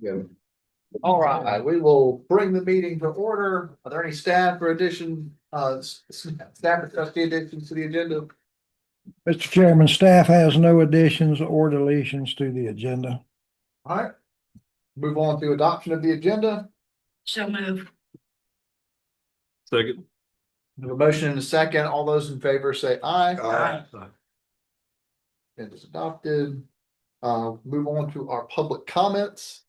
Good. All right, we will bring the meeting to order. Are there any staff or staff or trustee additions to the agenda? Mr. Chairman, staff has no additions or deletions to the agenda. All right. Move on to adoption of the agenda. So move. Second. We have a motion and a second. All those in favor say aye. Aye. It is adopted. Move on to our public comments.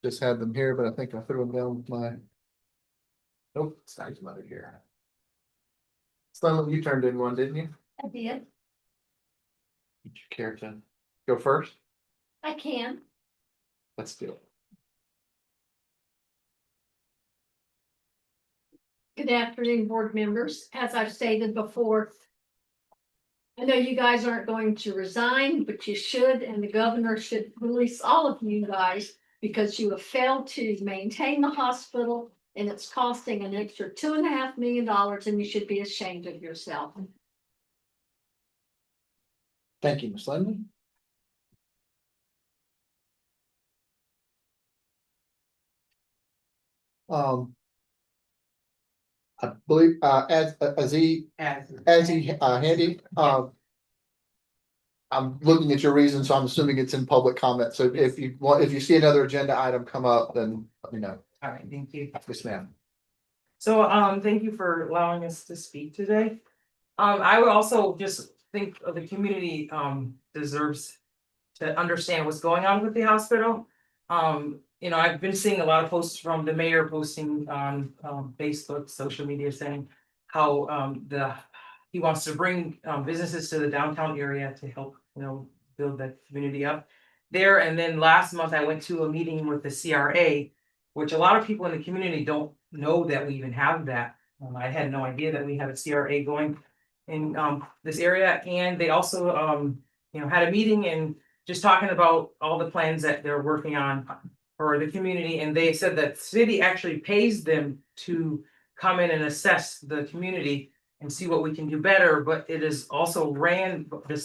Just had them here, but I think I threw them down with my. Nope, it's not mother here. Sloan, you turned in one, didn't you? I did. Would you care to go first? I can. Let's do it. Good afternoon, board members. As I've stated before, I know you guys aren't going to resign, but you should, and the governor should release all of you guys because you have failed to maintain the hospital and it's costing an extra $2.5 million, and you should be ashamed of yourself. Thank you, Ms. Lindley. I believe, as he handy, I'm looking at your reason, so I'm assuming it's in public comment. So if you see another agenda item come up, then let me know. All right, thank you. Yes, ma'am. So, thank you for allowing us to speak today. I would also just think of the community, deserves to understand what's going on with the hospital. I've been seeing a lot of posts from the mayor posting on, Facebook, social media saying how, he wants to bring, businesses to the downtown area to help, build the community up there. And then last month I went to a meeting with the CRA, which a lot of people in the community don't know that we even have that. I had no idea that we had a CRA going in this area, and they also had a meeting and just talking about all the plans that they're working on for the community, and they said that city actually pays them to come in and assess the community and see what we can do better, but it is also ran the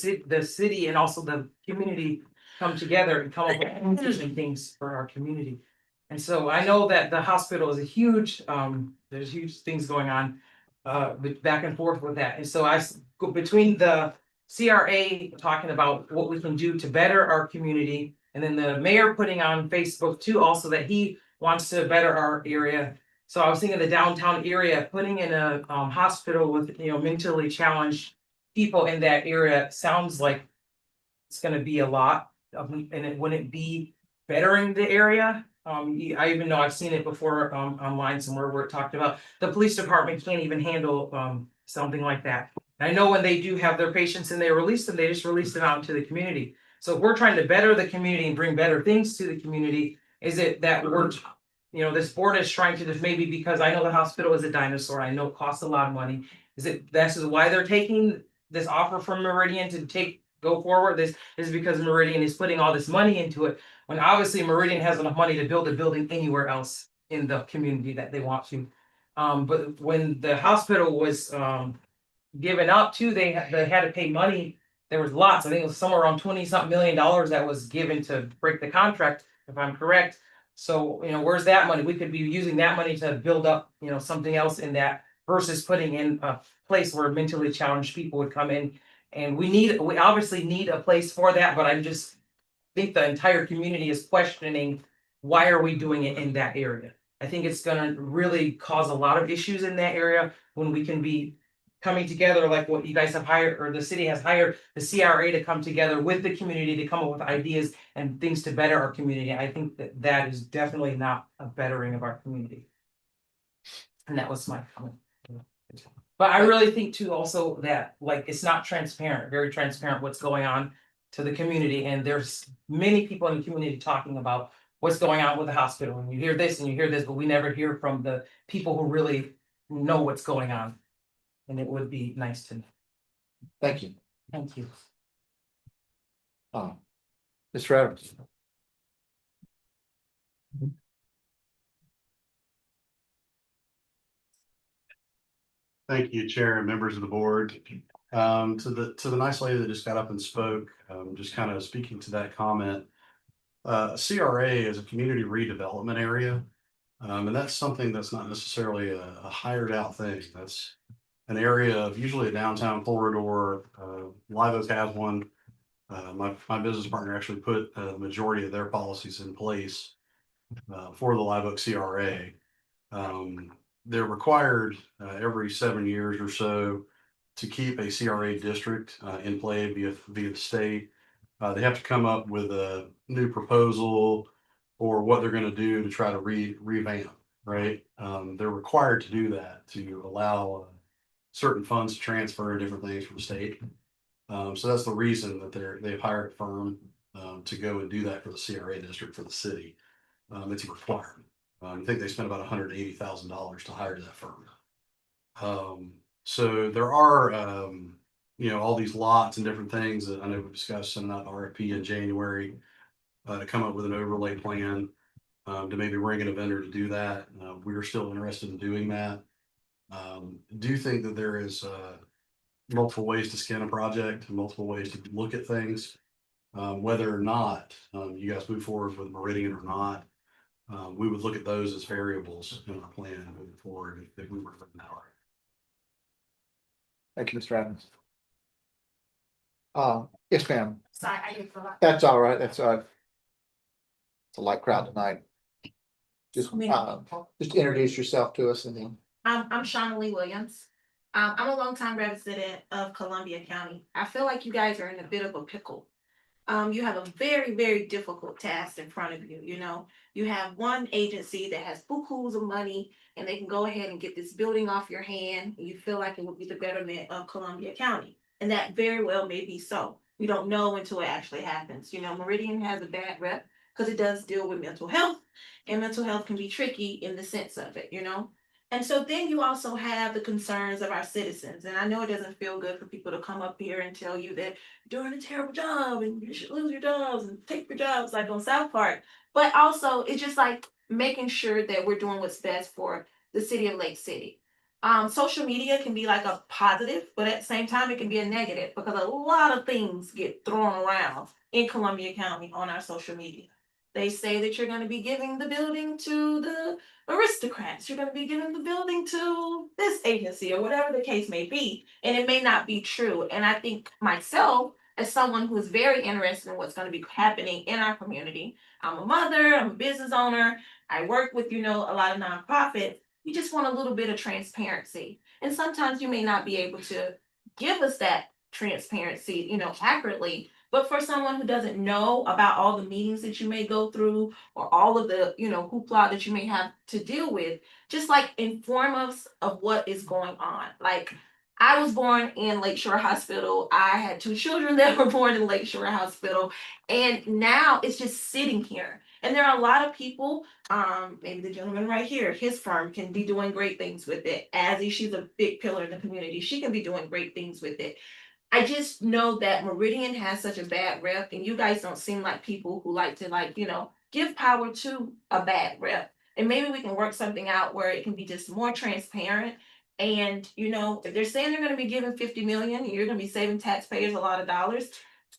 city and also the community come together and come up with interesting things for our community. And so I know that the hospital is a huge, there's huge things going on, back and forth with that. And so go between the CRA talking about what we can do to better our community, and then the mayor putting on Facebook too, also that he wants to better our area. So I was thinking the downtown area, putting in a hospital with, mentally challenged people in that area sounds like it's gonna be a lot, and it wouldn't be bettering the area. I even know I've seen it before online somewhere where it talked about the police department can't even handle something like that. I know when they do have their patients and they release them, they just release them out into the community. So if we're trying to better the community and bring better things to the community, is it that we're, this board is trying to just, maybe because I know the hospital is a dinosaur, I know it costs a lot of money. This is why they're taking this offer from Meridian to go forward? This is because Meridian is putting all this money into it, when obviously Meridian has enough money to build a building anywhere else in the community that they want to. But when the hospital was given up to, they had to pay money. There was lots, I think it was somewhere around 20-something million that was given to break the contract, if I'm correct. So, where's that money? We could be using that money to build up, something else in that, versus putting in a place where mentally challenged people would come in. And we obviously need a place for that, but I just think the entire community is questioning, why are we doing it in that area? I think it's gonna really cause a lot of issues in that area when we can be coming together like what you guys have hired, or the city has hired the CRA to come together with the community to come up with ideas and things to better our community. I think that is definitely not a bettering of our community. And that was my comment. But I really think too also that it's not transparent, very transparent what's going on to the community. And there's many people in the community talking about what's going on with the hospital. And you hear this and you hear this, but we never hear from the people who really know what's going on. And it would be nice to know. Thank you. Thank you. Mr. Adams. Thank you, Chair and members of the board. To the nice lady that just got up and spoke, just kind of speaking to that comment. CRA is a community redevelopment area. And that's something that's not necessarily a hired out thing. That's an area of usually a downtown corridor. Live Oak has one. My business partner actually put a majority of their policies in place for the Live Oak CRA. They're required every 7 years or so to keep a CRA district in play via the state. They have to come up with a new proposal or what they're going to do to try to revamp, right? They're required to do that to allow certain funds to transfer and different things from the state. So that's the reason that they've hired a firm to go and do that for the CRA district for the city. It's a requirement. I think they spent about $180,000 to hire that firm. So there are, all these lots and different things that I know we discussed in that RFP in January to come up with an overlay plan to maybe bring in a vendor to do that. We are still interested in doing that. Do think that there is multiple ways to skin a project, multiple ways to look at things. Whether or not you guys move forward with Meridian or not, we would look at those as variables in our plan moving forward if we were to an hour. Thank you, Mr. Adams. Yes, ma'am. Sorry, I didn't forget. That's all right. It's a light crowd tonight. Just, just introduce yourself to us and then. I'm Shauna Lee Williams. I'm a longtime resident of Columbia County. I feel like you guys are in a bit of a pickle. You have a very, very difficult task in front of you, you know. You have one agency that has bukus of money and they can go ahead and get this building off your hand, and you feel like it would be the betterment of Columbia County. And that very well may be so. We don't know until it actually happens. You know, Meridian has a bad rep because it does deal with mental health, and mental health can be tricky in the sense of it, you know. And so then you also have the concerns of our citizens. And I know it doesn't feel good for people to come up here and tell you that you're doing a terrible job and you should lose your jobs and take your jobs like on South Park. But also it's just like making sure that we're doing what's best for the city of Lake City. Social media can be like a positive, but at the same time it can be a negative because a lot of things get thrown around in Columbia County on our social media. They say that you're going to be giving the building to the aristocrats. You're going to be giving the building to this agency or whatever the case may be. And it may not be true. And I think myself, as someone who's very interested in what's going to be happening in our community, I'm a mother, I'm a business owner, I work with, a lot of nonprofits. You just want a little bit of transparency. And sometimes you may not be able to give us that transparency, accurately. But for someone who doesn't know about all the meetings that you may go through or all of the, hoopla that you may have to deal with, just like inform us of what is going on. Like I was born in Lakeshore Hospital. I had 2 children that were born in Lakeshore Hospital. And now it's just sitting here. And there are a lot of people, maybe the gentleman right here, his firm can be doing great things with it. Azzy, she's a big pillar in the community. She can be doing great things with it. I just know that Meridian has such a bad rep, and you guys don't seem like people who like to give power to a bad rep. And maybe we can work something out where it can be just more transparent. And if they're saying they're going to be giving 50 million and you're going to be saving taxpayers a lot of dollars,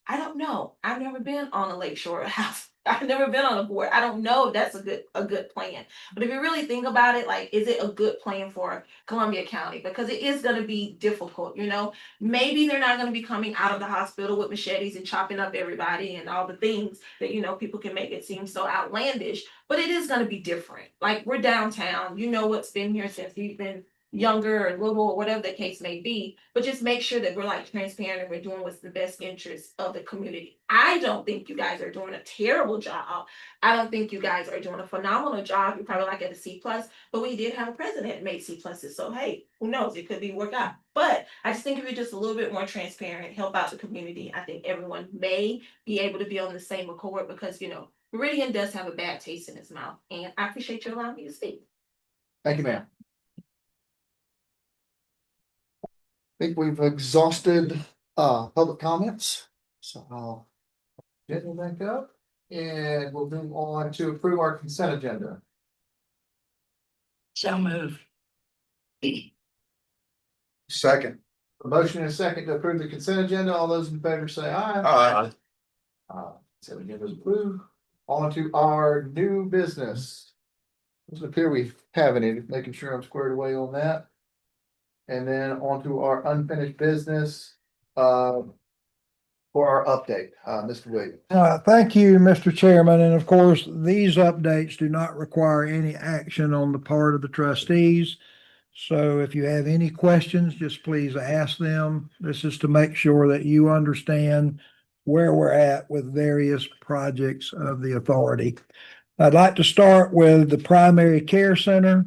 I don't know. I've never been on a Lakeshore house. I've never been on a board. I don't know if that's a good plan. But if you really think about it, like, is it a good plan for Columbia County? Because it is going to be difficult, Maybe they're not going to be coming out of the hospital with machetes and chopping up everybody and all the things that, people can make it seem so outlandish. But it is going to be different. Like, we're downtown. What's been here since we've been younger or little or whatever the case may be, but just make sure that we're like transparent and we're doing what's the best interest of the community. I don't think you guys are doing a terrible job. I don't think you guys are doing a phenomenal job. You're probably like at a C+, but we did have a president that made C+. So hey, who knows? It could be work out. But I just think if you're just a little bit more transparent, help out the community, I think everyone may be able to be on the same accord because Meridian does have a bad taste in its mouth. And I appreciate you allowing me to speak. Thank you, ma'am. I think we've exhausted public comments, so I'll get them back up and we'll move on to approve our consent agenda. So move. Second. A motion and a second to approve the consent agenda. All those in favor say aye. Aye. Consent agenda is approved. On to our new business. Doesn't appear we have any, making sure I'm squared away on that. And then on to our unfinished business, for our update, Mr. Williams. Thank you, Mr. Chairman, and of course, these updates do not require any action on the part of the trustees. So if you have any questions, just please ask them. This is to make sure that you understand where we're at with various projects of the authority. I'd like to start with the primary care center.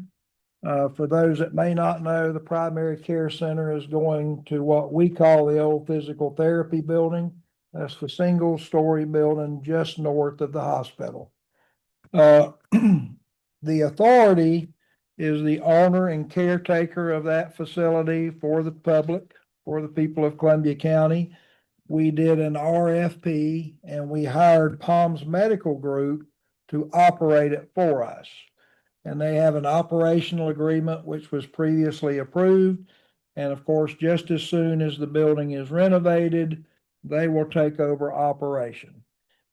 For those that may not know, the primary care center is going to what we call the old physical therapy building. That's the single-story building just north of the hospital. The authority is the owner and caretaker of that facility for the public, for the people of Columbia County. We did an RFP and we hired Palms Medical Group to operate it for us. And they have an operational agreement which was previously approved. And of course, just as soon as the building is renovated, they will take over operation.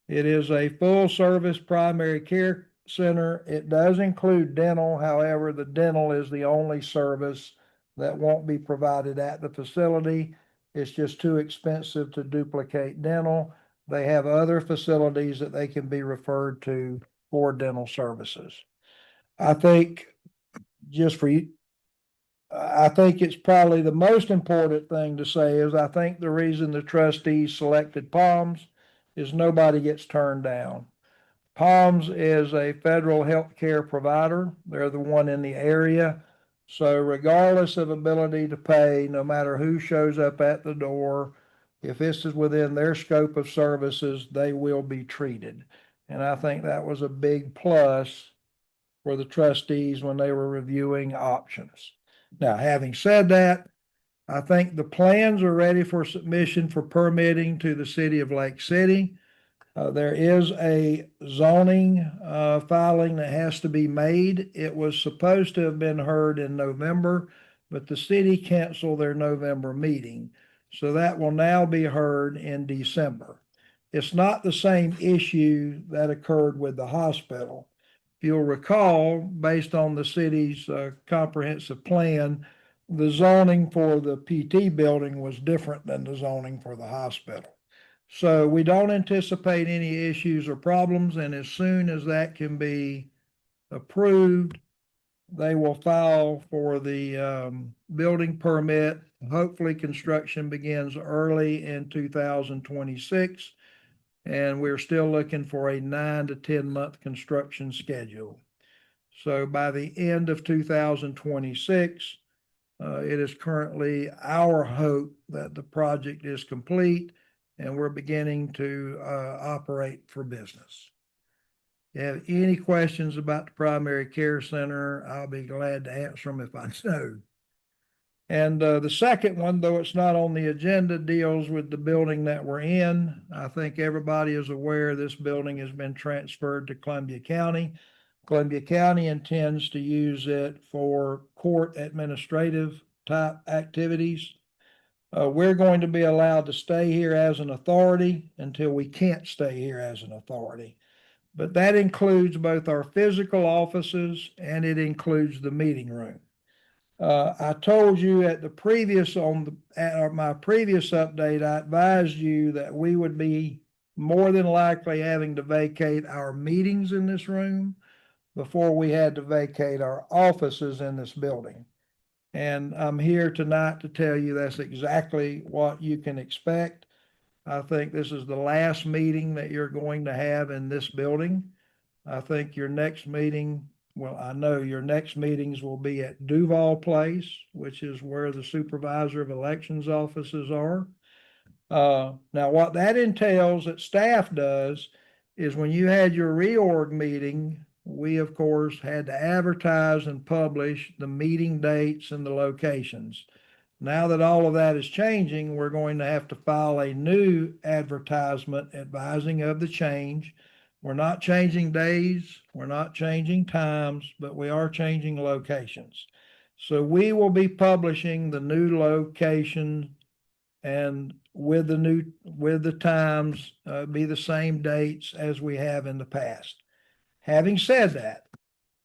It is a full-service primary care center. It does include dental. However, the dental is the only service that won't be provided at the facility. It's just too expensive to duplicate dental. They have other facilities that they can be referred to for dental services. I think just for you, I think it's probably the most important thing to say is I think the reason the trustees selected Palms is nobody gets turned down. Palms is a federal health care provider. They're the one in the area. So regardless of ability to pay, no matter who shows up at the door, if this is within their scope of services, they will be treated. And I think that was a big plus for the trustees when they were reviewing options. Now, having said that, I think the plans are ready for submission for permitting to the city of Lake City. There is a zoning filing that has to be made. It was supposed to have been heard in November, but the city canceled their November meeting. So that will now be heard in December. It's not the same issue that occurred with the hospital. If you'll recall, based on the city's comprehensive plan, the zoning for the PT building was different than the zoning for the hospital. So we don't anticipate any issues or problems, and as soon as that can be approved, they will file for the building permit. Hopefully construction begins early in 2026, and we're still looking for a 9 to 10 month construction schedule. So by the end of 2026, it is currently our hope that the project is complete and we're beginning to operate for business. If you have any questions about the primary care center, I'll be glad to answer them if I know. And the second one, though it's not on the agenda, deals with the building that we're in. I think everybody is aware this building has been transferred to Columbia County. Columbia County intends to use it for court administrative type activities. We're going to be allowed to stay here as an authority until we can't stay here as an authority. But that includes both our physical offices and it includes the meeting room. I told you at my previous update, I advised you that we would be more than likely having to vacate our meetings in this room before we had to vacate our offices in this building. And I'm here tonight to tell you that's exactly what you can expect. I think this is the last meeting that you're going to have in this building. I think your next meeting, well, I know your next meetings will be at Duval Place, which is where the supervisor of elections offices are. Now, what that entails that staff does is when you had your reorg meeting, we of course had to advertise and publish the meeting dates and the locations. Now that all of that is changing, we're going to have to file a new advertisement advising of the change. We're not changing days, we're not changing times, but we are changing locations. So we will be publishing the new location and with the times, be the same dates as we have in the past. Having said that,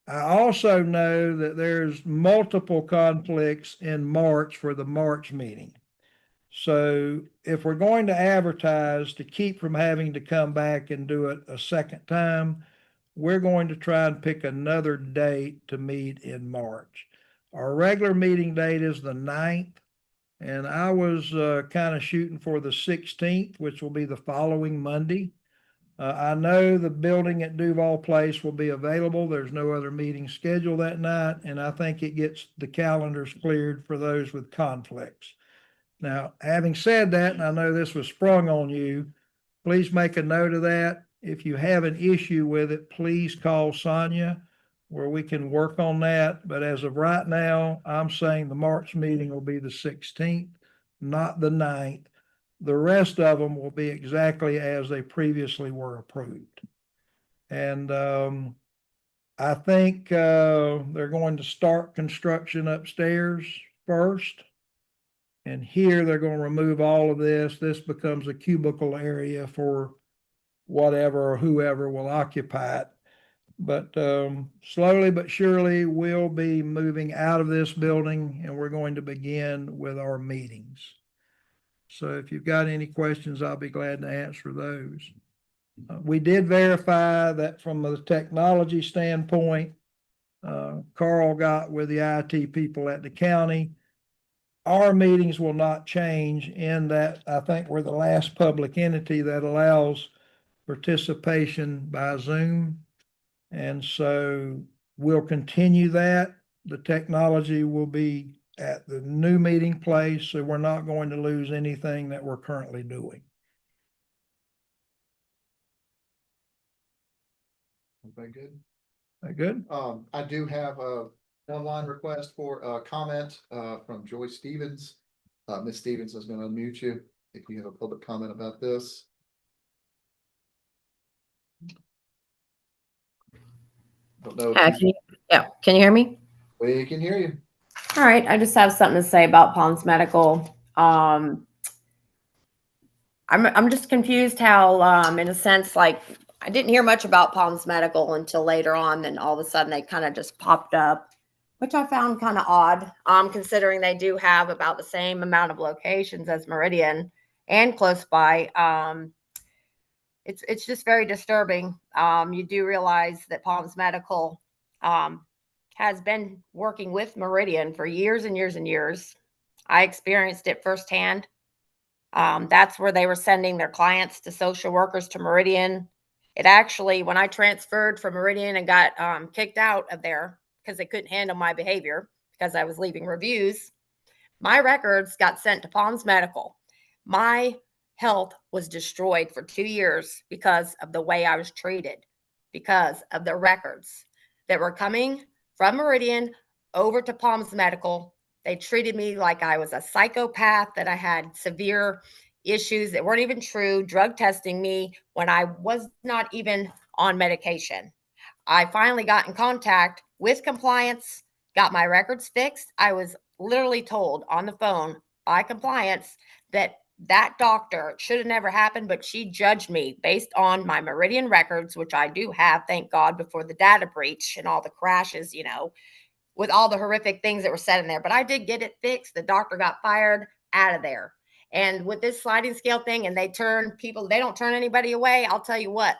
I also know that there's multiple conflicts in March for the March meeting. So if we're going to advertise to keep from having to come back and do it a second time, we're going to try and pick another date to meet in March. Our regular meeting date is the 9th, and I was kind of shooting for the 16th, which will be the following Monday. I know the building at Duval Place will be available. There's no other meeting scheduled that night, and I think it gets the calendars cleared for those with conflicts. Now, having said that, and I know this was sprung on you, please make a note of that. If you have an issue with it, please call Sonia where we can work on that. But as of right now, I'm saying the March meeting will be the 16th, not the 9th. The rest of them will be exactly as they previously were approved. And I think they're going to start construction upstairs first. And here they're going to remove all of this. This becomes a cubicle area for whatever or whoever will occupy it. But slowly but surely, we'll be moving out of this building and we're going to begin with our meetings. So if you've got any questions, I'll be glad to answer those. We did verify that from a technology standpoint, Carl got with the IT people at the county. Our meetings will not change in that I think we're the last public entity that allows participation by Zoom. And so we'll continue that. The technology will be at the new meeting place, so we're not going to lose anything that we're currently doing. Very good. That good? I do have a online request for a comment from Joy Stevens. Ms. Stevens is going to unmute you if you have a public comment about this. Don't know. Can you hear me? We can hear you. All right, I just have something to say about Palms Medical. I'm just confused how, in a sense, like I didn't hear much about Palms Medical until later on, then all of a sudden they kind of just popped up, which I found kind of odd, considering they do have about the same amount of locations as Meridian and close by. It's just very disturbing. You do realize that Palms Medical has been working with Meridian for years and years and years. I experienced it firsthand. That's where they were sending their clients to social workers to Meridian. It actually, when I transferred from Meridian and got kicked out of there because they couldn't handle my behavior because I was leaving reviews, my records got sent to Palms Medical. My health was destroyed for 2 years because of the way I was treated, because of the records that were coming from Meridian over to Palms Medical. They treated me like I was a psychopath, that I had severe issues that weren't even true, drug testing me when I was not even on medication. I finally got in contact with compliance, got my records fixed. I was literally told on the phone by compliance that doctor should have never happened, but she judged me based on my Meridian records, which I do have, thank God, before the data breach and all the crashes, with all the horrific things that were said in there. But I did get it fixed. The doctor got fired, out of there. And with this sliding scale thing, and they don't turn anybody away. I'll tell you what,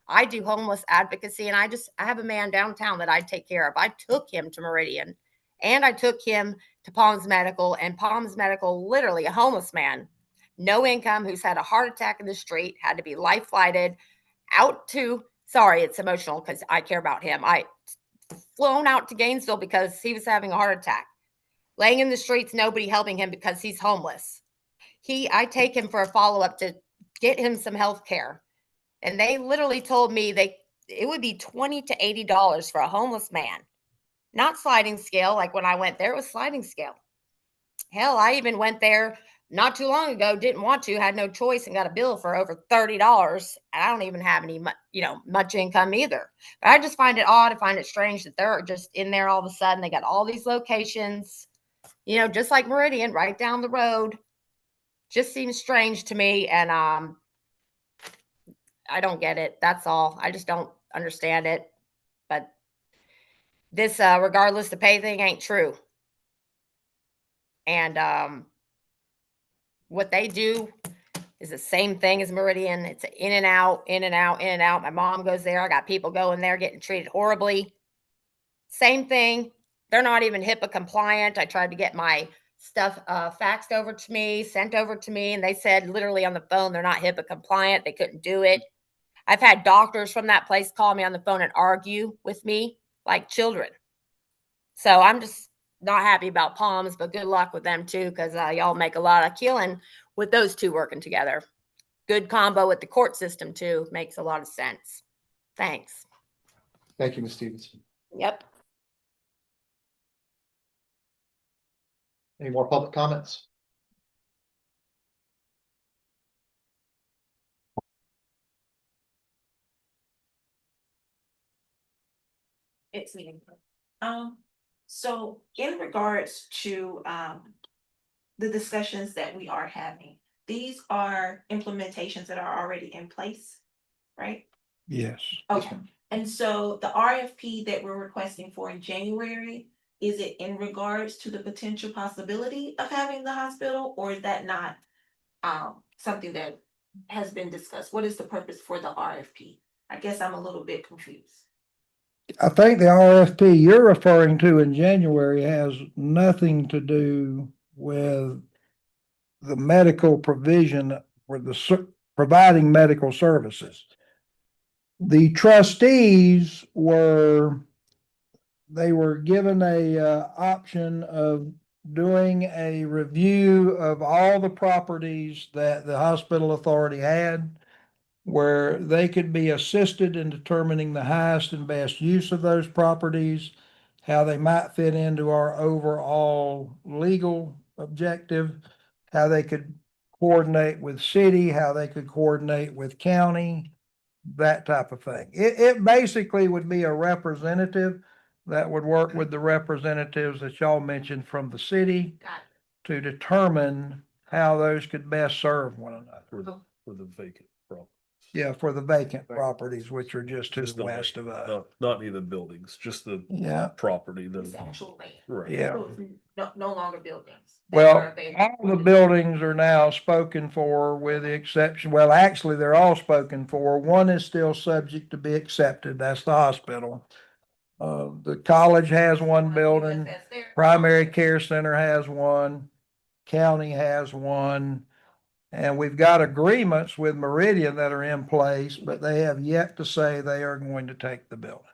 I do homeless advocacy, and I have a man downtown that I take care of. I took him to Meridian and I took him to Palms Medical, and Palms Medical, literally a homeless man, no income, who's had a heart attack in the street, had to be life flighted out to, sorry, it's emotional because I care about him. I flown out to Gainesville because he was having a heart attack, laying in the streets, nobody helping him because he's homeless. I take him for a follow-up to get him some health care. And they literally told me it would be $20 to $80 for a homeless man, not sliding scale. Like when I went there, it was sliding scale. Hell, I even went there not too long ago, didn't want to, had no choice, and got a bill for over $30. And I don't even have any, much income either. But I just find it odd. I find it strange that they're just in there all of a sudden. They got all these locations, just like Meridian right down the road. just seems strange to me. And I don't get it. That's all. I just don't understand it. But this, regardless the pay thing ain't true. And what they do is the same thing as Meridian. It's in and out, in and out, in and out. My mom goes there. I got people going there getting treated horribly. Same thing. They're not even HIPAA compliant. I tried to get my stuff faxed over to me, sent over to me, and they said literally on the phone they're not HIPAA compliant. They couldn't do it. I've had doctors from that place call me on the phone and argue with me like children. So I'm just not happy about Palms, but good luck with them too, because y'all make a lot of killing with those two working together. Good combo with the court system too. Makes a lot of sense. Thanks. Thank you, Ms. Stevens. Yep. Any more public comments? It's meeting. So in regards to, the discussions that we are having, these are implementations that are already in place, right? Yes. Okay, and so the RFP that we're requesting for in January, is it in regards to the potential possibility of having the hospital, or is that not something that has been discussed? What is the purpose for the RFP? I guess I'm a little bit confused. I think the RFP you're referring to in January has nothing to do with the medical provision or providing medical services. The trustees they were given a option of doing a review of all the properties that the hospital authority had, where they could be assisted in determining the highest and best use of those properties, how they might fit into our overall legal objective, how they could coordinate with city, how they could coordinate with county, that type of thing. It basically would be a representative that would work with the representatives that y'all mentioned from the city Got to determine how those could best serve one another. For the vacant property. Yeah, for the vacant properties, which are just to the west of us. Not even buildings, just the Yeah, property, It's the, actual land. right. yeah. So it's no longer buildings. that Well, are available all the buildings are now spoken for with the exception, well, actually, they're all spoken for. One is still subject to be accepted. That's the hospital. The college has one building, That's there. primary care center has one, county has one. And we've got agreements with Meridian that are in place, but they have yet to say they are going to take the building.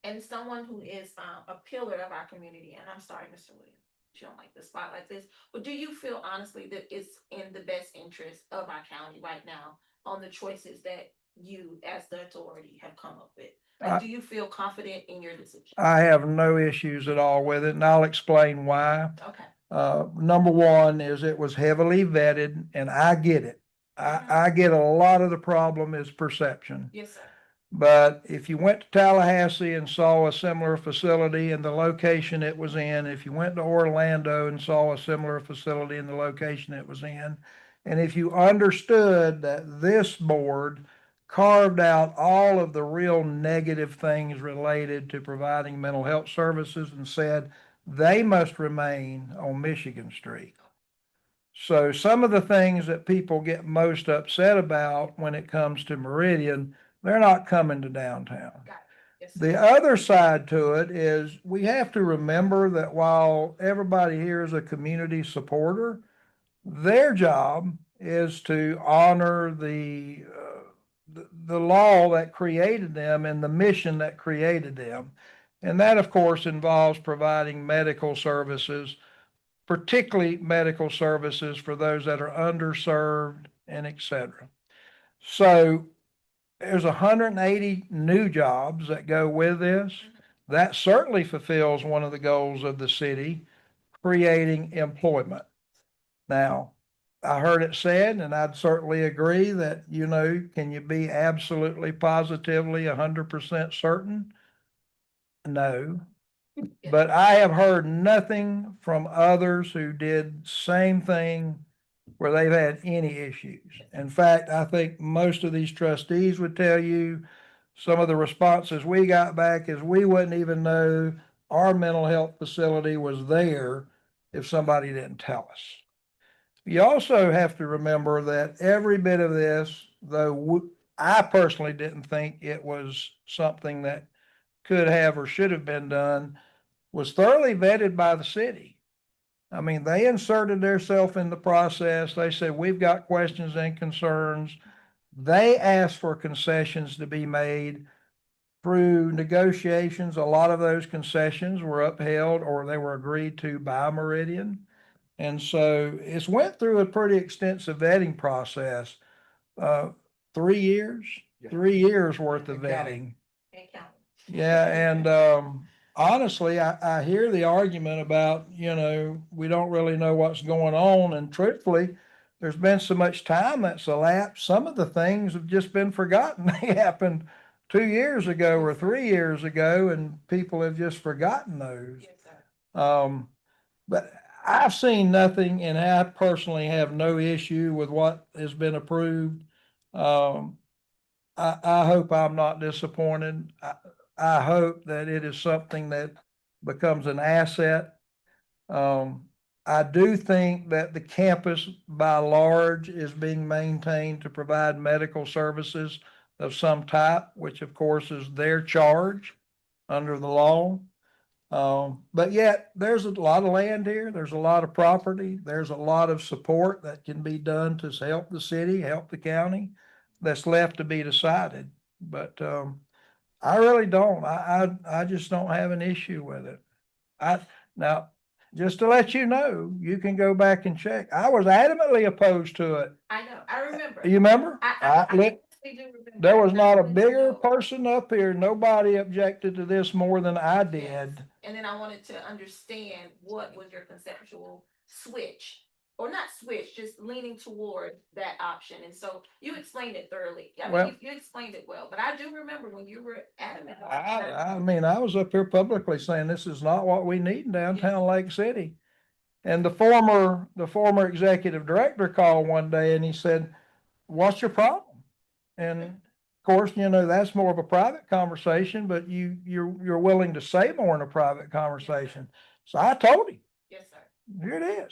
And someone who is a pillar of our community, and I'm sorry, Mr. Williams, you don't like the spot like this, but do you feel honestly that it's in the best interest of our county right now on the choices that you as the authority have come up with? Like, do you feel confident in your decision? I have no issues at all with it, and I'll explain why. Okay. Number one is it was heavily vetted, and I get it. I get a lot of the problem is perception. Yes, sir. But if you went to Tallahassee and saw a similar facility and the location it was in, if you went to Orlando and saw a similar facility in the location it was in, and if you understood that this board carved out all of the real negative things related to providing mental health services and said they must remain on Michigan Street. So some of the things that people get most upset about when it comes to Meridian, they're not coming to downtown. Yes, sir. The other side to it is we have to remember that while everybody here is a community supporter, their job is to honor the law that created them and the mission that created them. And that, of course, involves providing medical services, particularly medical services for those that are underserved and et cetera. So there's 180 new jobs that go with this. That certainly fulfills one of the goals of the city, creating employment. Now, I heard it said, and I'd certainly agree that, can you be absolutely positively 100% certain? No. But I have heard nothing from others who did same thing where they've had any issues. In fact, I think most of these trustees would tell you, some of the responses we got back is we wouldn't even know our mental health facility was there if somebody didn't tell us. You also have to remember that every bit of this, though I personally didn't think it was something that could have or should have been done, was thoroughly vetted by the city. I mean, they inserted themselves in the process. They said, we've got questions and concerns. They asked for concessions to be made through negotiations. A lot of those concessions were upheld or they were agreed to by Meridian. And so it's went through a pretty extensive vetting process. 3 years, Yeah. 3 years worth of And counting. vetting. And count. Yeah, and honestly, I hear the argument about, we don't really know what's going on, and truthfully, there's been so much time that's elapsed, some of the things have just been forgotten. They happened 2 years ago or 3 years ago, and people have just forgotten those. Yes, sir. But I've seen nothing, and I personally have no issue with what has been approved. I hope I'm not disappointed. I hope that it is something that becomes an asset. I do think that the campus by large is being maintained to provide medical services of some type, which of course is their charge under the law. But yet there's a lot of land here. There's a lot of property. There's a lot of support that can be done to help the city, help the county, that's left to be decided. But, I really don't. I just don't have an issue with it. Now, just to let you know, you can go back and check. I was adamantly opposed to it. I know, I remember. You remember? I honestly do remember. There was not a I wanted to bigger know. person up here. Nobody objected to this more than I did. And then I wanted to understand what was your conceptual switch, or not switch, just leaning toward that option. And so you explained it thoroughly. I Well- mean, you explained it well, but I do remember when you were adamant. about I mean, I was up here publicly saying this is not what we need in downtown Lake City. And the former executive director called one day and he said, what's your problem? And of course, that's more of a private conversation, but you're willing to say more in a private conversation. So I told him, Yes, sir. here it is.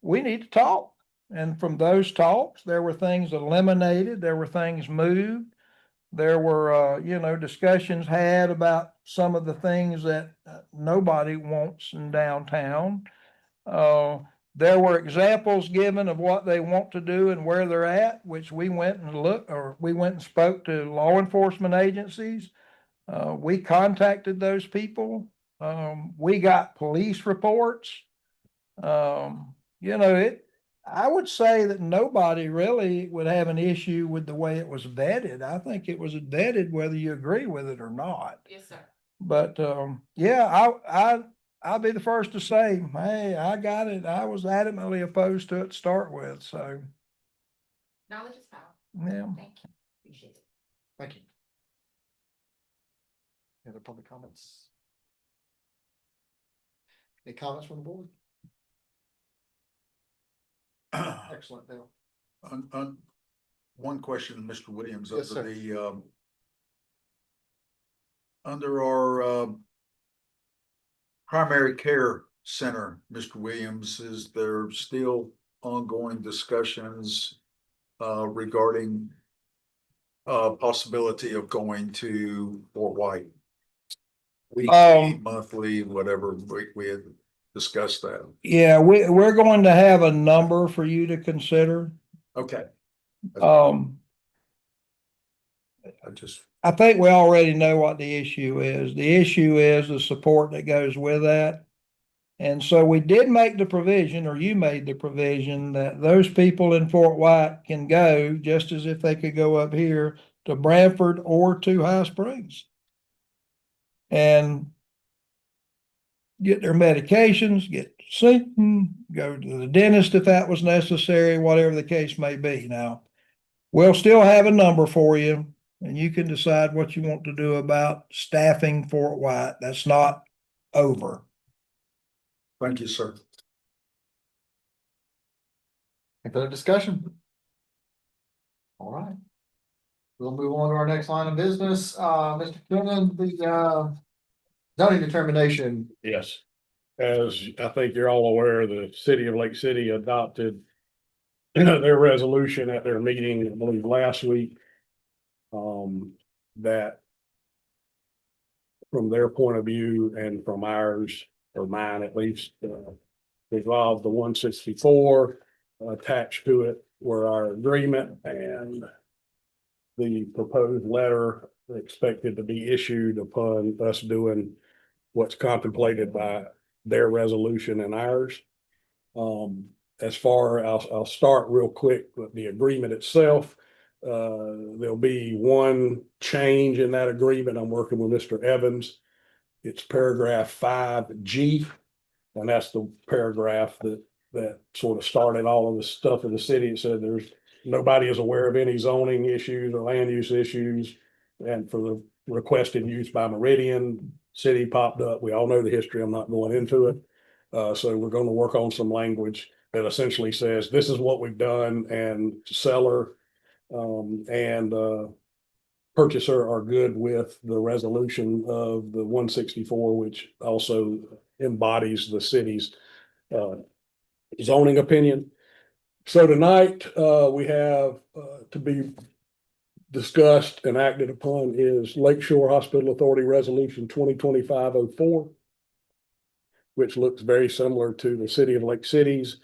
We need to talk. And from those talks, there were things eliminated, there were things moved. There were, discussions had about some of the things that nobody wants in downtown. There were examples given of what they want to do and where they're at, which we went and spoke to law enforcement agencies. We contacted those people. We got police reports. I would say that nobody really would have an issue with the way it was vetted. I think it was vetted whether you agree with it or not. Yes, sir. But, I'll be the first to say, hey, I got it. I was adamantly opposed to it to start with, so, Knowledge is power. yeah. Thank you. Appreciate it. Thank you. Any other public comments? Any comments from the board? Excellent, Dale. One question, Mr. Williams, Yes, under sir. the, under our, primary care center, Mr. Williams, is there still ongoing discussions, regarding, possibility of going to Fort White? Weekly, monthly, whatever, we had discussed that. Yeah, we're going to have a number for you to consider. Okay. I think we already know what the issue is. The issue is the support that goes with that. And so we did make the provision, or you made the provision, that those people in Fort White can go just as if they could go up here to Branford or to High Springs. And get their medications, get sick, go to the dentist if that was necessary, whatever the case may be. Now, we'll still have a number for you, and you can decide what you want to do about staffing Fort White. That's not over. Thank you, sir. Any further discussion? All right. We'll move on to our next line of business. Mr. Kennan, the zoning determination. Yes. As I think you're all aware, the city of Lake City adopted their resolution at their meeting, I believe, last week. That from their point of view and from ours, or mine at least, resolved the 164 attached to it were our agreement, and the proposed letter expected to be issued upon us doing what's contemplated by their resolution and ours. As far, I'll start real quick with the agreement itself. There'll be one change in that agreement. I'm working with Mr. Evans. It's paragraph 5G. And that's the paragraph that sort of started all of the stuff in the city. It said nobody is aware of any zoning issues or land use issues. And for the requested use by Meridian, city popped up. We all know the history. I'm not going into it. So we're going to work on some language that essentially says, this is what we've done, and seller and purchaser are good with the resolution of the 164, which also embodies the city's zoning opinion. So tonight, we have to be discussed and acted upon is Lakeshore Hospital Authority Resolution 2025-04, which looks very similar to the city of Lake City's,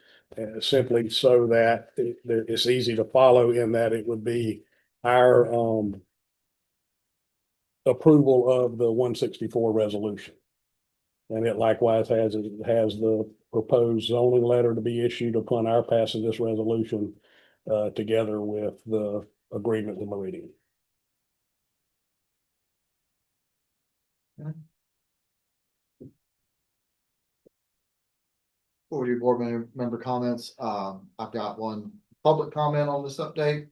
simply so that it's easy to follow, in that it would be our approval of the 164 resolution. And it likewise has the proposed zoning letter to be issued upon our passing this resolution, together with the agreement with Meridian. For your board member comments, I've got one public comment on this update.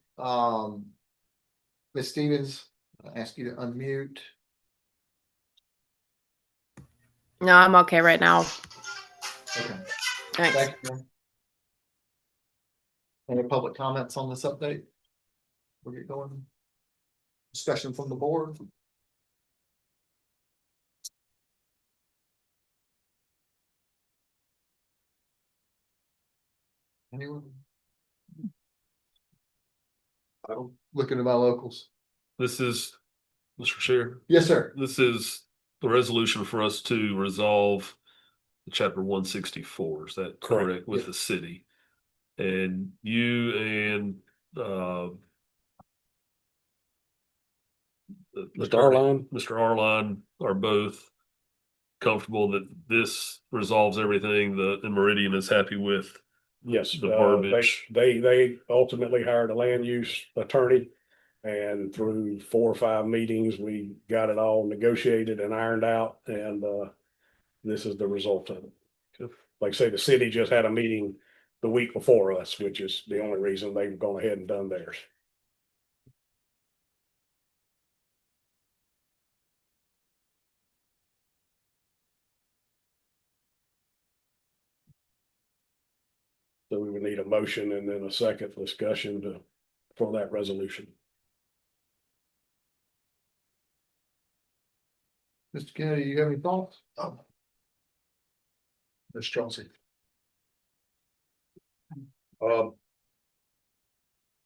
Ms. Stevens, I ask you to unmute. No, I'm okay right now. Okay, Thanks. thank you. Any public comments on this update? We'll get going. Discussion from the board. Anyone? I'm looking at my locals. This is, Mr. Chair, Yes, sir. this is the resolution for us to resolve the chapter 164. Is that correct with Yeah. the city? And you and Mr. Arline? Mr. Arline are both comfortable that this resolves everything, and Meridian is happy with. Yes, The verbiage. they ultimately hired a land use attorney, and through 4 or 5 meetings, we got it all negotiated and ironed out, and this is the result of it. Like I say, the city just had a meeting the week before us, which is the only reason they've gone ahead and done theirs. So we would need a motion and then a second discussion for that resolution. Mr. Kennedy, you have any thoughts? Ms. Chauncey. I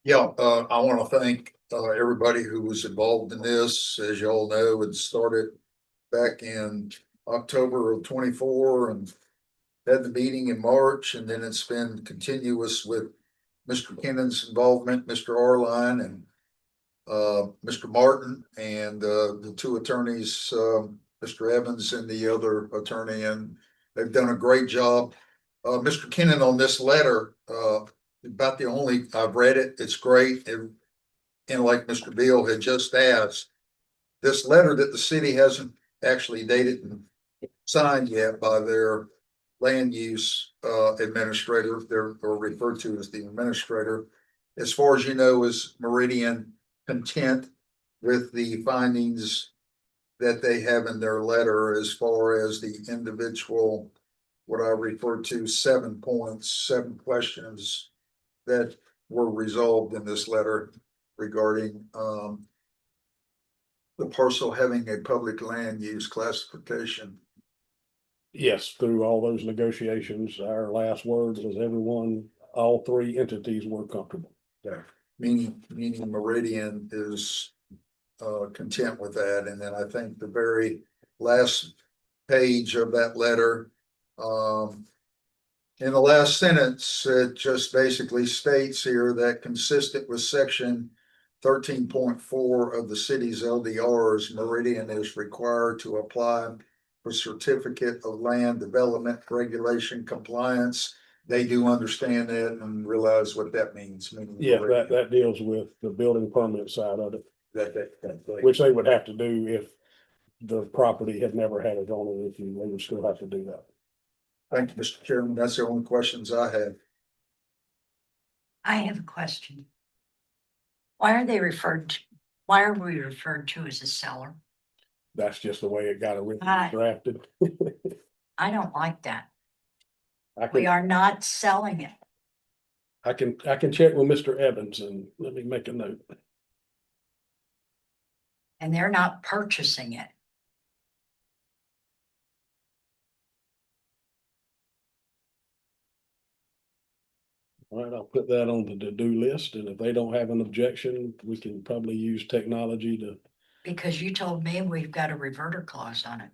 want to thank everybody who was involved in this. As you all know, it started back in October of 24 and had the meeting in March, and then it's been continuous with Mr. Kennan's involvement, Mr. Arline, and Mr. Martin, and the 2 attorneys, Mr. Evans and the other attorney, and they've done a great job. Mr. Kennan, on this letter, about the only, I've read it, it's great. And like Mr. Beal had just asked, this letter that the city hasn't actually dated and signed yet by their land use administrator, they're referred to as the administrator. As far as you know, is Meridian content with the findings that they have in their letter as far as the individual, what I refer to 7 points, 7 questions that were resolved in this letter regarding, the parcel having a public land use classification. Yes, through all those negotiations, our last words was everyone, all three entities were comfortable. Meaning Meridian is content with that. And then I think the very last page of that letter, in the last sentence, it just basically states here that consistent with section 13.4 of the city's LDRs, Meridian is required to apply for certificate of land development regulation compliance. They do understand that and realize what that means. Meaning Yeah, Meridian. that deals with the building permit side of it, That. which they would have to do if the property had never had a zoning issue. They would still have to do that. Thank you, Mr. Chairman. That's the only questions I have. I have a question. Why are they referred to, why are we referred to as a seller? That's just the way it got originally Right. drafted. I don't like that. I We can, are not selling it. I can check with Mr. Evans and let me make a note. And they're not purchasing it. All right, I'll put that on the to-do list, and if they don't have an objection, we can probably use technology to, Because you told me we've got a reverter clause on it.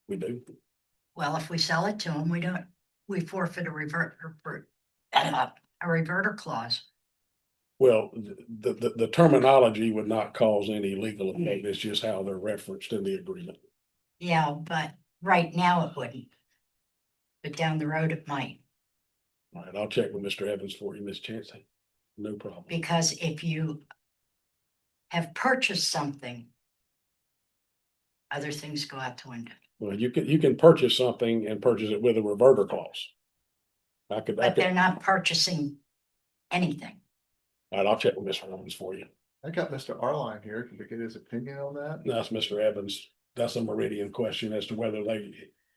we do. Well, if we sell it to them, we forfeit a reverter clause. Well, the terminology would not cause any legal effect. It's just how they're referenced in the agreement. Yeah, but right now it wouldn't. But down the road it might, All right, I'll check with Mr. Evans for you, Ms. Chancey. No problem. because if you have purchased something, other things go out the window. Well, you can purchase something and purchase it with a reverter clause. I could, But they're not purchasing anything. all right, I'll check with Mr. Evans for you. I got Mr. Arline here. Can we get his opinion on that? That's Mr. Evans. That's a Meridian question as to whether they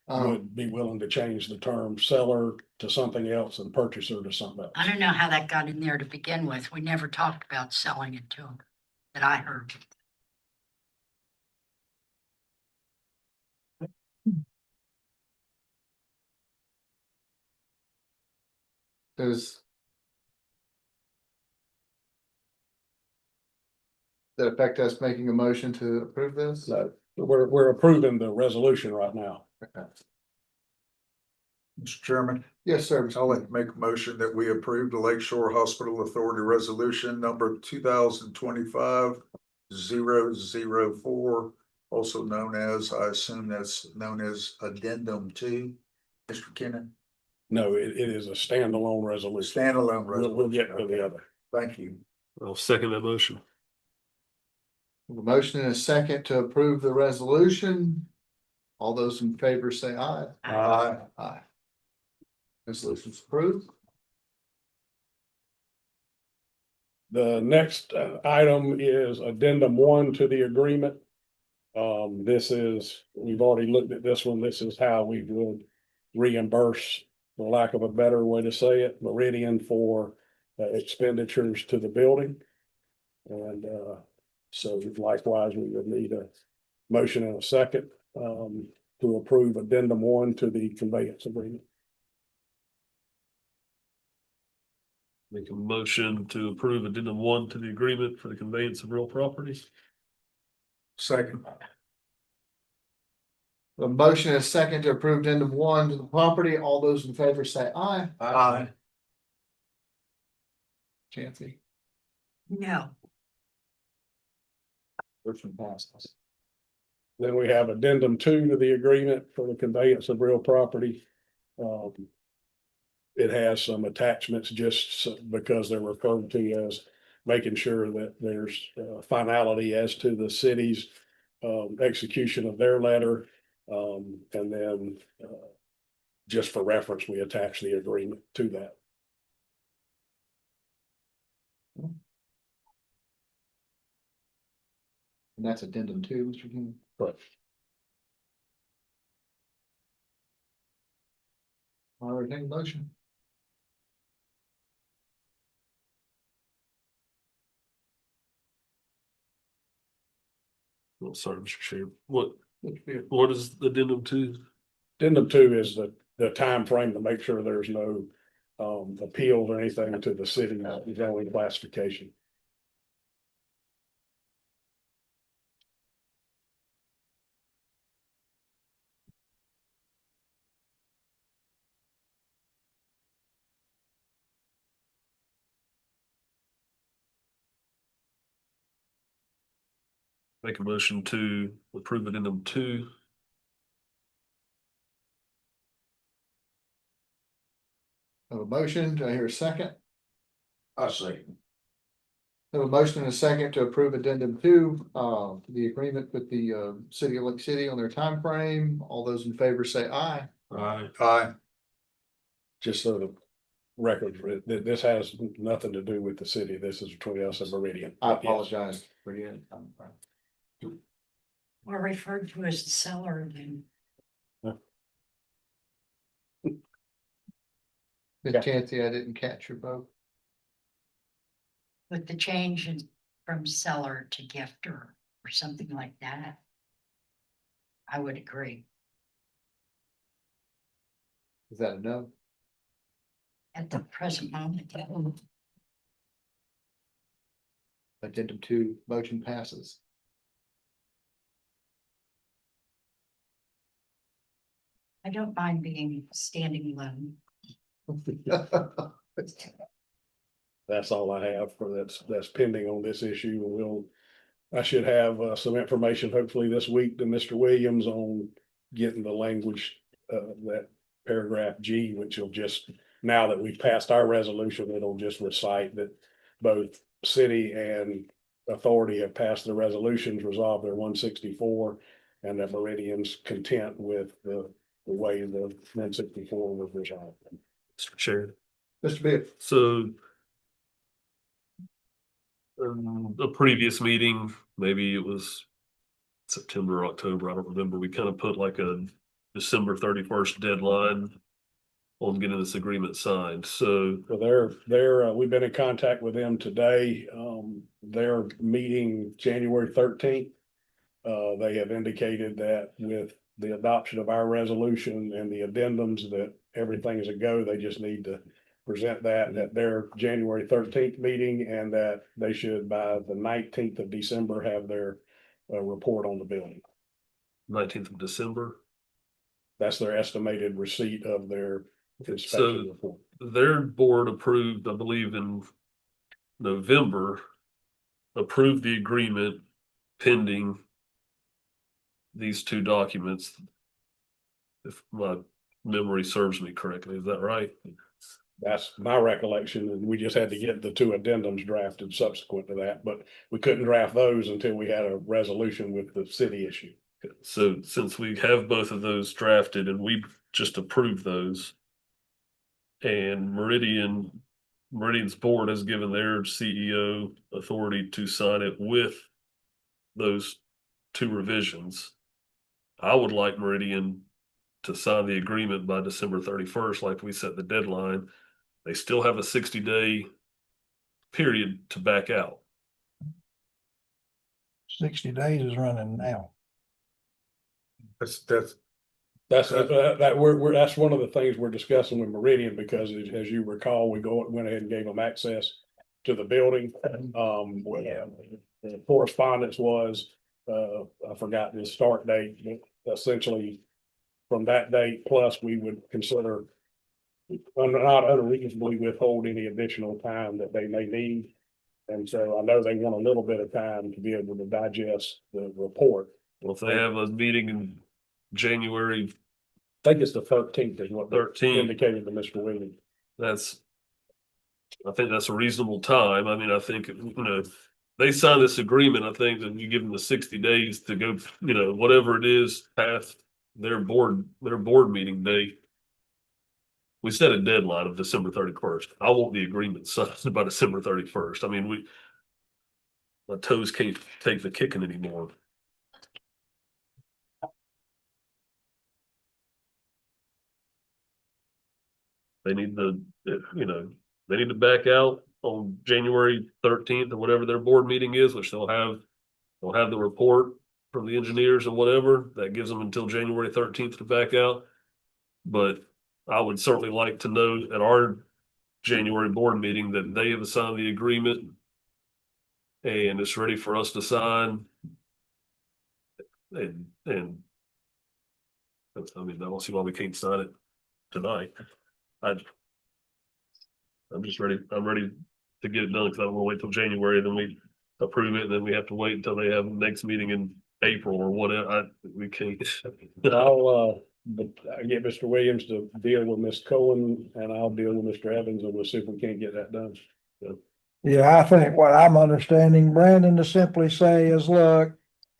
would be willing to change the term seller to something else and purchaser to something else. I don't know how that got in there to begin with. We never talked about selling it to them, that I heard. Does that affect us making a motion to approve this? So we're approving the resolution right now. Okay. Mr. Chairman, Yes, sir. I'd like to make a motion that we approve the Lake Shore Hospital Authority Resolution number 2025-004, also known as, I assume that's known as Addendum 2. Mr. Kennan, No, it is a standalone resolution. standalone We'll get to resolution. the other. Thank you. I'll second that motion. A motion and a second to approve the resolution. All those in favor say aye. Aye. Aye. Resolution's approved. The next item is addendum 1 to the agreement. This is, we've already looked at this one. This is how we would reimburse, for lack of a better way to say it, Meridian for expenditures to the building. And so likewise, we would need a motion and a second to approve addendum 1 to the conveyance agreement. Make a motion to approve addendum 1 to the agreement for the conveyance of real property. Second. A motion and a second to approve addendum 1 to the property. All those in favor say aye. Aye. Chancey. No, Motion passes. Then we have addendum 2 to the agreement for the conveyance of real property. It has some attachments just because they're referred to as making sure that there's finality as to the city's execution of their letter. And then just for reference, we attach the agreement to that. And that's addendum 2, Mr. King. But All right, take a motion. Oh, sorry, Mr. Chair. What is addendum 2? Addendum 2 is the time frame to make sure there's no appeals or anything to the city zoning classification. Make a motion to approve addendum 2. Have a motion, do I hear a second? I say. Have a motion and a second to approve addendum 2, the agreement with the city of Lake City on their time frame. All those in favor say aye. Aye. Just so the record, this has nothing to do with the city. This is between us and Meridian. I apologize for you. We're referred to as the seller then. Ms. Chancy, I didn't catch your vote. With the change in from seller to gifter or something like that. I would agree. Is that a no? At the present moment, yeah. Addendum 2, motion passes. I don't mind being standing alone. That's all I have for that's pending on this issue. I should have some information hopefully this week to Mr. Williams on getting the language, that paragraph G, which will just, now that we've passed our resolution, it'll just recite that both city and authority have passed the resolutions, resolved their 164, and that Meridian's content with the way the 164 was resolved. Mr. Chair. Mr. Biggs. So the previous meeting, maybe it was September or October, I don't remember. We kind of put like a December 31st deadline on getting this agreement signed. So We've been in contact with them today. They're meeting January 13th. They have indicated that with the adoption of our resolution and the addendums that everything is a go. They just need to present that at their January 13th meeting, and that they should by the 19th of December have their report on the building. 19th of December. That's their estimated receipt of their inspection report. Their board approved, I believe in November, approved the agreement pending these 2 documents. If my memory serves me correctly, is that right? That's my recollection, and we just had to get the 2 addendums drafted subsequent to that, but we couldn't draft those until we had a resolution with the city issue. So since we have both of those drafted and we just approved those, and Meridian's board has given their CEO authority to sign it with those 2 revisions, I would like Meridian to sign the agreement by December 31st, like we set the deadline. They still have a 60-day period to back out. 60 days is running now. That's one of the things we're discussing with Meridian, because as you recall, we went ahead and gave them access to the building. The correspondence was, I forgot the start date, but essentially from that date, plus we would consider not unreasonably withhold any additional time that they may need. And so I know they want a little bit of time to be able to digest the report. Well, if they have a meeting in January, I think it's the 13th is what 13th indicated to Mr. Williams. I think that's a reasonable time. I mean, I think, they sign this agreement, I think that you give them the 60 days to go, whatever it is past their board meeting date. We set a deadline of December 31st. I want the agreement signed by December 31st. I mean, my toes can't take the kicking anymore. They need to back out on January 13th or whatever their board meeting is, which they'll have the report from the engineers and whatever, that gives them until January 13th to back out. But I would certainly like to know at our January board meeting that they have signed the agreement and it's ready for us to sign. And I mean, I don't see why we can't sign it tonight. I'm just ready. I'm ready to get it done because I don't want to wait till January, then we approve it, and then we have to wait until they have the next meeting in April or whatever. We can't. But I get Mr. Williams to deal with Ms. Cohen and I'll deal with Mr. Evans and we'll see if we can't get that done. Yeah, I think what I'm understanding, Brandon, to simply say is, look,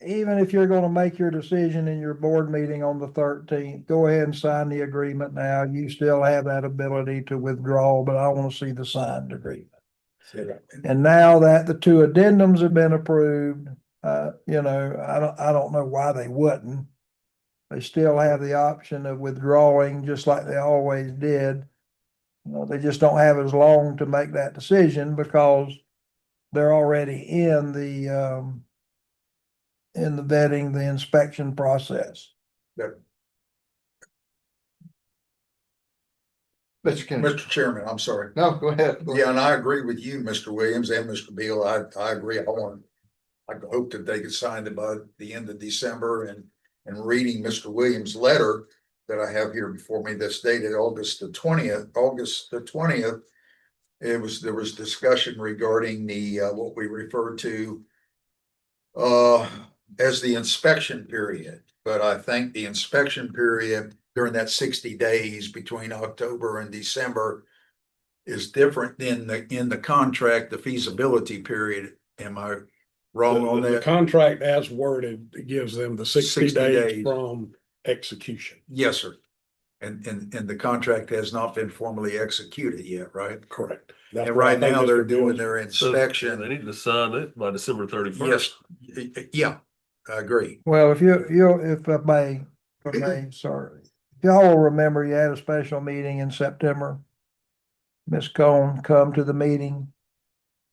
even if you're gonna make your decision in your board meeting on the 13th, go ahead and sign the agreement now. You still have that ability to withdraw, but I wanna see the signed agreement. And now that the two addendums have been approved, you know, I don't know why they wouldn't. They still have the option of withdrawing just like they always did. You know, they just don't have as long to make that decision because they're already in the vetting, the inspection process. Mr. Kennedy. Mr. Chairman, I'm sorry. No, go ahead. Go Yeah, ahead. and I agree with you, Mr. Williams and Mr. Beal. I agree. I hope that they could sign it by the end of December and reading Mr. Williams' letter that I have here before me that's dated August the 20th. There was discussion regarding the what we refer to as the inspection period. But I think the inspection period during that 60 days between October and December is different than in the contract, the feasibility period. Am I wrong on The that? contract as worded gives them the 60 60 days days. from execution. Yes, sir. And the contract has not been formally executed yet, right? Correct. That's And what I right think now Mr. they're doing Bill's- their So, They inspection. need to sign it by December 31st. Yes, yeah, I agree. Well, if I may, sorry. If y'all will remember, you had a special meeting in September. Ms. Cohn come to the meeting.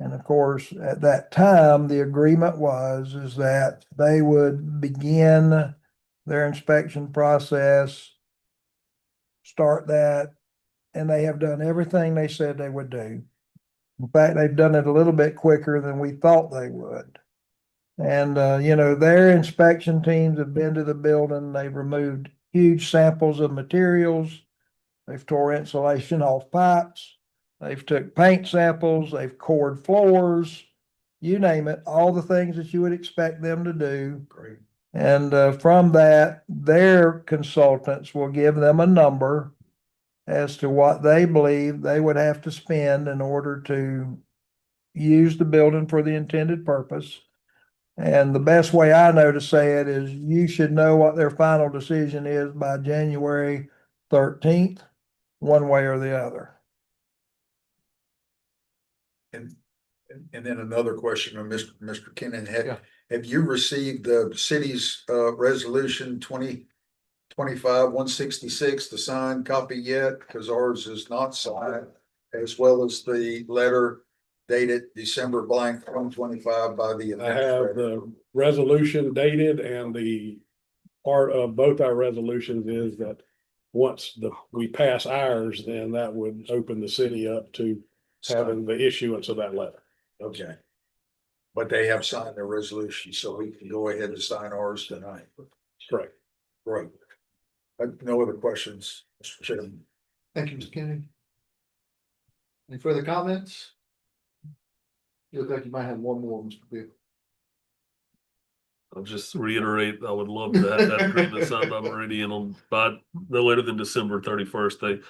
And of course, at that time, the agreement is that they would begin their inspection process, start that, and they have done everything they said they would do. In fact, they've done it a little bit quicker than we thought they would. And, you know, their inspection teams have been to the building. They've removed huge samples of materials. They've tore insulation off pipes. They've took paint samples. They've cored floors. You name it, all the things that you would expect them to do. Great. And from that, their consultants will give them a number as to what they believe they would have to spend in order to use the building for the intended purpose. And the best way I know to say it is you should know what their final decision is by January 13th, one way or the other. And then another question from Mr. Kennan, Yeah. have you received the city's resolution 2025-166, the signed copy yet? Because ours is not signed, as well as the letter dated December blank 2025 by the. I have the resolution dated and the part of both our resolutions is that once we pass ours, then that would open the city up to having the issuance of that letter. Okay. But they have signed their resolution, so we can go ahead and sign ours tonight. Correct. Right. No other questions, Mr. Chairman. Thank you, Mr. Kennedy. Any further comments? You look like you might have one more, Mr. Bill. I'll just reiterate, I would love to have that agreement signed by Meridian by no later than December 31st.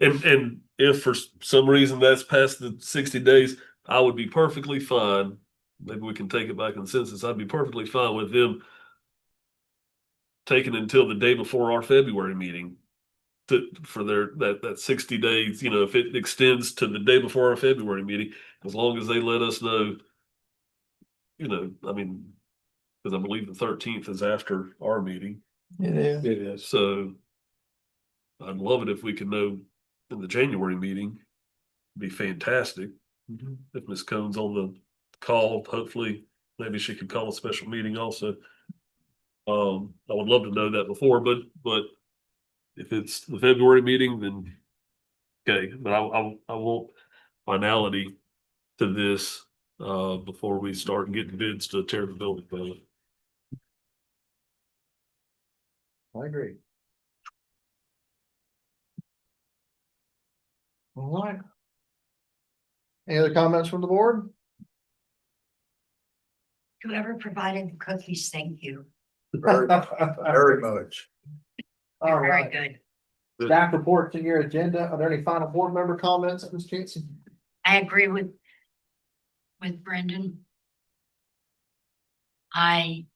And if for some reason that's past the 60 days, I would be perfectly fine. Maybe we can take it by consensus. I'd be perfectly fine with them taking until the day before our February meeting for that 60 days, you know, if it extends to the day before our February meeting, as long as they let us know, you know, I mean, because I believe the 13th is after our meeting. It is. It is. So I'd love it if we could know in the January meeting. Be fantastic. If Ms. Cohn's on the call, hopefully maybe she could call a special meeting also. I would love to know that before, but if it's the February meeting, then okay, but I want finality to this before we start getting bids to tear the building down. I agree. All right. Any other comments from the board? Whoever provided the cookies, thank you. Very, very much. All They're very right. good. Staff reports in your agenda. Are there any final board member comments, Ms. Jansen? I agree with Brendan. I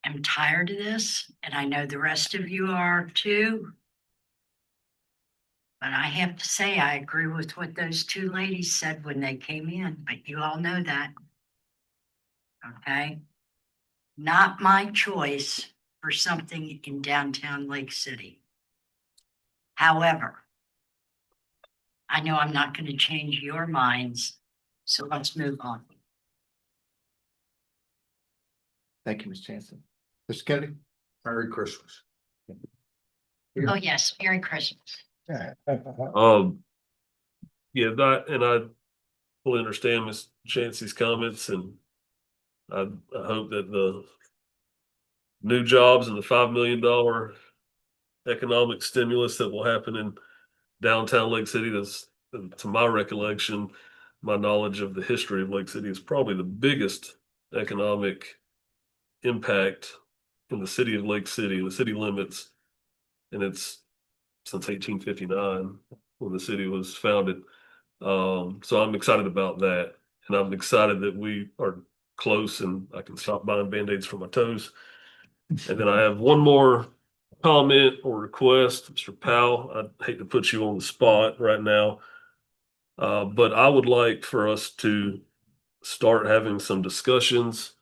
am tired of this, and I know the rest of you are too. But I have to say, I agree with what those two ladies said when they came in, but you all know that. Okay? Not my choice for something in downtown Lake City. However, I know I'm not going to change your minds, so let's move on. Thank you, Ms. Jansen. Mr. Kennedy? Merry Christmas. Oh, yes, Merry Christmas. Yeah, and I fully understand Ms. Chancey's comments, and I hope that the new jobs and the $5 million economic stimulus that will happen in downtown Lake City, that's, to my recollection, my knowledge of the history of Lake City, is probably the biggest economic impact in the city of Lake City, in the city limits, and it's since 1859 when the city was founded. So I'm excited about that, and I'm excited that we are close and I can stop buying Band-Aids for my toes. And then I have one more comment or request, Mr. Powell. I'd hate to put you on the spot right now, but I would like for us to start having some discussions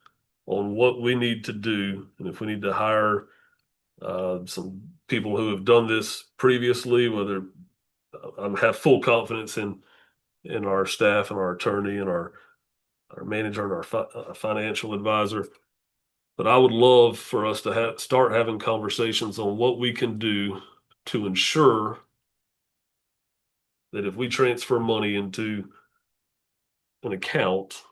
on what we need to do, and if we need to hire some people who have done this previously, whether I have full confidence in our staff and our attorney and our manager and our financial advisor. But I would love for us to start having conversations on what we can do to ensure that if we transfer money into an account,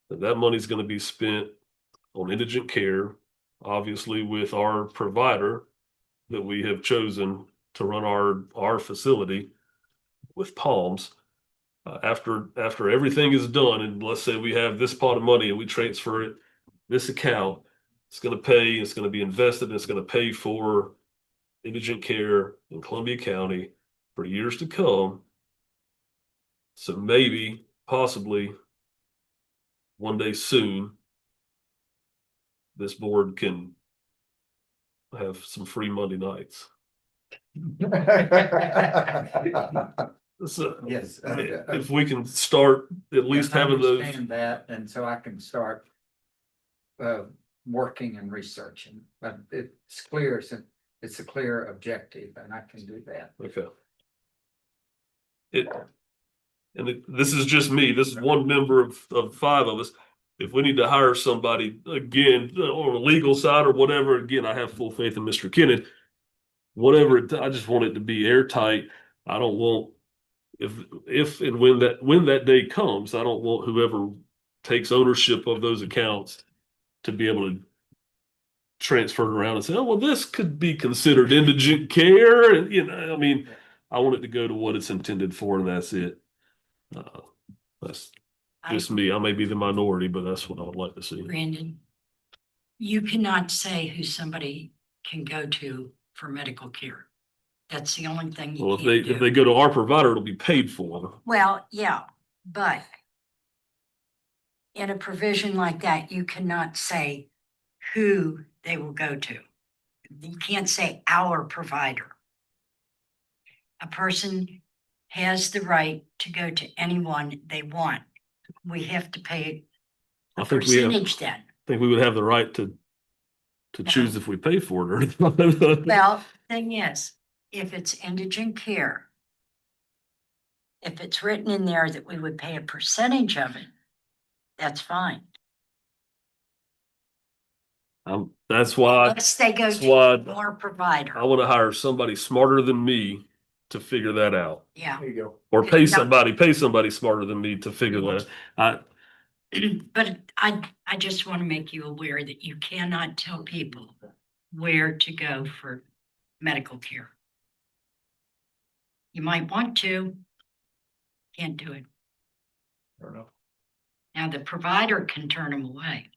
that money's going to be spent on indigent care, obviously with our provider that we have chosen to run our facility with Palms. After everything is done, and let's say we have this pot of money and we transfer it this account, it's going to be invested, and it's going to pay for indigent care in Columbia County for years to come. So maybe, possibly, one day soon, this board can have some free Monday nights. So Yes. if we can start at least I having those. understand that, and so I can start working and researching, but it's clear, it's a clear objective, and I can do that. Okay. This is just me. This is one member of five of us. If we need to hire somebody again on the legal side or whatever, again, I have full faith in Mr. Kennan. Whatever, I just want it to be airtight. I don't want if and when that day comes, I don't want whoever takes ownership of those accounts to be able to transfer it around and say, oh, well, this could be considered indigent care. And, I mean, I want it to go to what it's intended for, and that's it. That's just me. I may be the minority, but that's what I would like to see. Brandon, you cannot say who somebody can go to for medical care. That's the only thing you Well, can't do. if they go to our provider, it'll be paid for. Well, yeah, but in a provision like that, you cannot say who they will go to. You can't say our provider. A person has the right to go to anyone they want. We have to pay a percentage then. I think we would have the right to choose if we pay for it or not. Well, thing is, if it's indigent care, if it's written in there that we would pay a percentage of it, that's fine. That's why, Unless they go that's to why more I provider. want to hire somebody smarter than me to figure that out. Yeah. There you go. Or No. pay somebody smarter than me to figure that out. But I just want to make you aware that you cannot tell people where to go for medical care. You might want to, can't do it. Fair enough. Now, the provider can turn them away.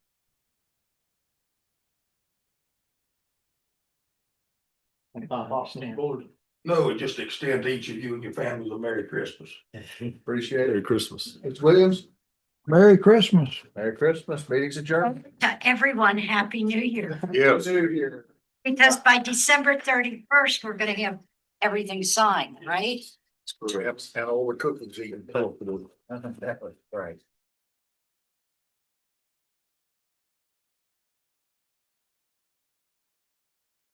No, just extend to each of you and your families a Merry Christmas. Appreciate Merry it. Christmas. Ms. Williams, Merry Christmas. Merry Christmas, meeting's adjourned. To everyone, Happy New Year. Yes. New Year. Because by December 31st, we're gonna have everything signed, right? Perhaps, and all the cookies eaten. Right.